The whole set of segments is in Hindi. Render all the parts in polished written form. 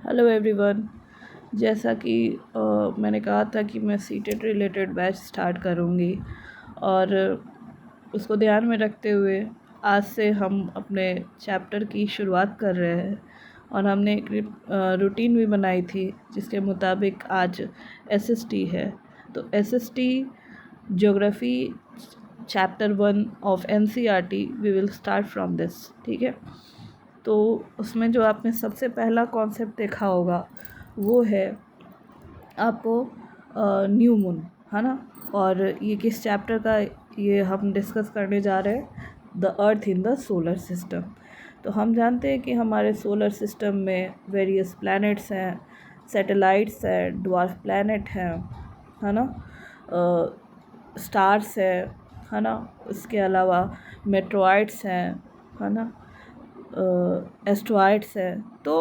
Hello everyone. जैसा कि मैंने कहा था कि मैं सीटेट रिलेटेड बैच स्टार्ट करूँगी और उसको ध्यान में रखते हुए आज से हम अपने चैप्टर की शुरुआत कर रहे हैं और हमने एक रूटीन भी बनाई थी जिसके मुताबिक आज एसएसटी है। तो SST geography chapter 1 of NCERT we will start from this. ठीक है, तो उसमें जो आपने सबसे पहला कॉन्सेप्ट देखा होगा वो है आपको न्यू मून, है ना। और ये किस चैप्टर का ये हम डिस्कस करने जा रहे हैं, the earth in the solar system. तो हम जानते हैं कि हमारे सोलर सिस्टम में वेरियस प्लैनेट्स हैं, सैटेलाइट्स हैं, ड्वार्फ प्लैनेट हैं, है ना, स्टार्स है ना। इसके अलावा मेट्रोइड्स हैं, है ना, एस्ट्रॉइड्स है। तो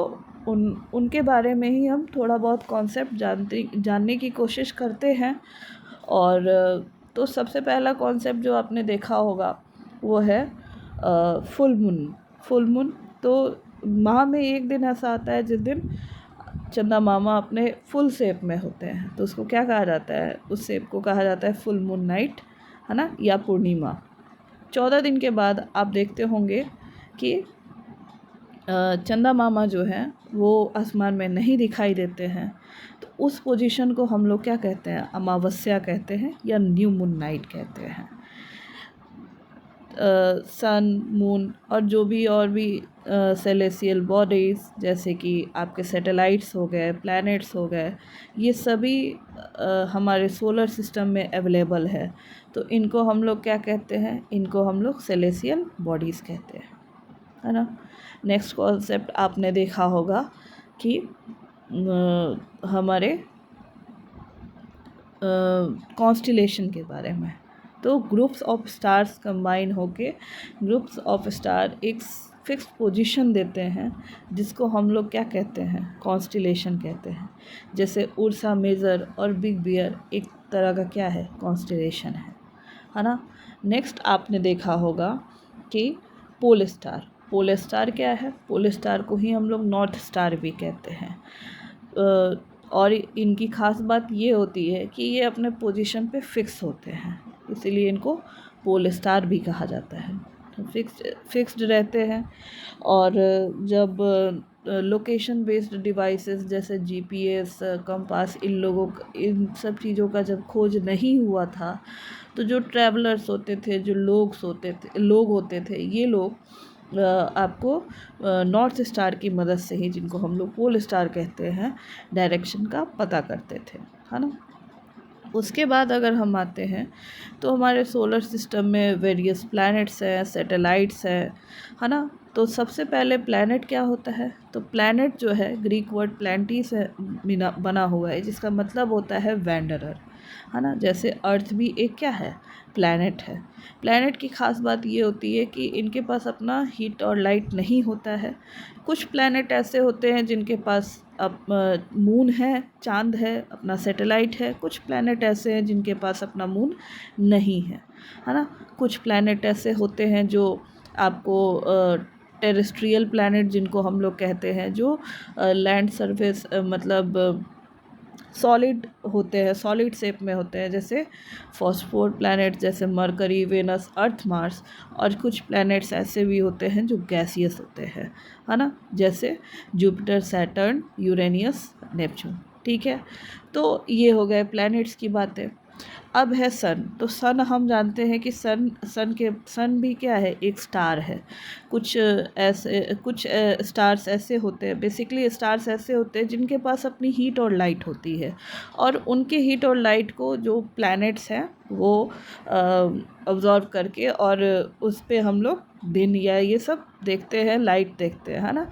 उनके बारे में ही हम थोड़ा बहुत कॉन्सेप्ट जानने की कोशिश करते हैं। और तो सबसे पहला कॉन्सेप्ट जो आपने देखा होगा वो है फुल मून। तो माह में एक दिन ऐसा आता है जिस दिन चंदा मामा अपने फुल शेप में होते हैं, तो उसको क्या कहा जाता है, उस शेप को कहा जाता है फुल मून नाइट, है ना, या पूर्णिमा। 14 दिन के बाद आप देखते होंगे कि चंदा मामा जो हैं वो आसमान में नहीं दिखाई देते हैं। तो उस पोजीशन को हम लोग क्या कहते हैं, अमावस्या कहते हैं या न्यू मून नाइट कहते हैं। सन, मून और जो भी और भी सेलेसियल बॉडीज़ जैसे कि आपके सैटेलाइट्स हो गए, प्लैनेट्स हो गए, ये सभी हमारे सोलर सिस्टम में अवेलेबल है। तो इनको हम लोग क्या कहते हैं, इनको हम लोग सेलेसियल बॉडीज़ कहते हैं, है ना। नेक्स्ट कॉन्सेप्ट आपने देखा होगा कि हमारे कॉन्स्टिलेशन के बारे में। तो ग्रुप्स ऑफ स्टार्स कंबाइन होके ग्रुप्स ऑफ स्टार एक फिक्स पोजीशन देते हैं जिसको हम लोग क्या कहते हैं, कॉन्स्टिलेशन कहते हैं। जैसे उर्सा मेजर और बिग बियर एक तरह का क्या है, कॉन्स्टिलेशन है ना। नेक्स्ट आपने देखा होगा कि पोल स्टार क्या है, पोल स्टार को ही हम लोग नॉर्थ स्टार भी कहते हैं। और इनकी ख़ास बात ये होती है कि ये अपने पोजीशन पे फिक्स होते हैं, इसीलिए इनको पोल स्टार भी कहा जाता है। फिक्स्ड रहते हैं। और जब लोकेशन बेस्ड डिवाइसेस जैसे जीपीएस, कंपास, इन सब चीज़ों का जब खोज नहीं हुआ था, तो जो ट्रैवलर्स होते थे, जो लोग होते थे, ये लोग आपको नॉर्थ स्टार की मदद से ही, जिनको हम लोग पोल स्टार कहते हैं, डायरेक्शन का पता करते थे, है ना। उसके बाद अगर हम आते हैं तो हमारे सोलर सिस्टम में वेरियस प्लैनेट्स हैं, सैटेलाइट्स हैं, है ना। तो सबसे पहले प्लैनेट क्या होता है, तो प्लैनेट जो है ग्रीक वर्ड प्लैंटी से बना हुआ है, जिसका मतलब होता है वैंडरर, है ना। जैसे अर्थ भी एक क्या है, प्लैनेट है। प्लैनेट की ख़ास बात ये होती है कि इनके पास अपना हीट और लाइट नहीं होता है। कुछ प्लैनेट ऐसे होते हैं जिनके पास अब मून है, चांद है, अपना सैटेलाइट है। कुछ प्लैनेट ऐसे हैं जिनके पास अपना मून नहीं है ना। कुछ प्लैनेट ऐसे होते हैं जो आपको टेरेस्ट्रियल प्लैनेट जिनको हम लोग कहते हैं, जो लैंड सरफेस मतलब सॉलिड होते हैं, सॉलिड शेप में होते हैं, जैसे फॉस्फोर प्लैनेट जैसे मरकरी, वेनस, अर्थ, मार्स। और कुछ प्लैनेट्स ऐसे भी होते हैं जो गैसियस होते हैं, है ना, जैसे जुपिटर, सैटर्न, यूरेनियस, नेपच्यून। ठीक है, तो ये हो गए प्लैनेट्स की बातें। अब है सन। तो सन हम जानते हैं कि सन भी क्या है, एक स्टार है। कुछ स्टार्स ऐसे होते हैं, बेसिकली स्टार्स ऐसे होते हैं जिनके पास अपनी हीट और लाइट होती है, और उनके हीट और लाइट को जो प्लैनेट्स हैं वो ऑब्जॉर्व करके, और उस पे हम लोग दिन या ये सब देखते हैं, लाइट देखते हैं, है ना।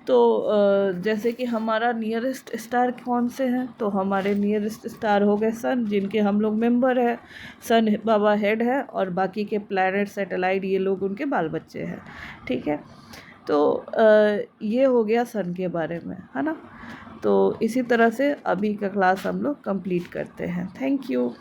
तो जैसे कि हमारा नियरेस्ट स्टार कौन से हैं, तो हमारे नियरेस्ट स्टार हो गए सन, जिनके हम लोग मेंबर है। सन बाबा हेड है और बाकी के प्लैनेट, सैटेलाइट, ये लोग उनके बाल बच्चे हैं। ठीक है, तो ये हो गया सन के बारे में, है ना। तो इसी तरह से अभी का क्लास हम लोग कंप्लीट करते हैं। Thank you.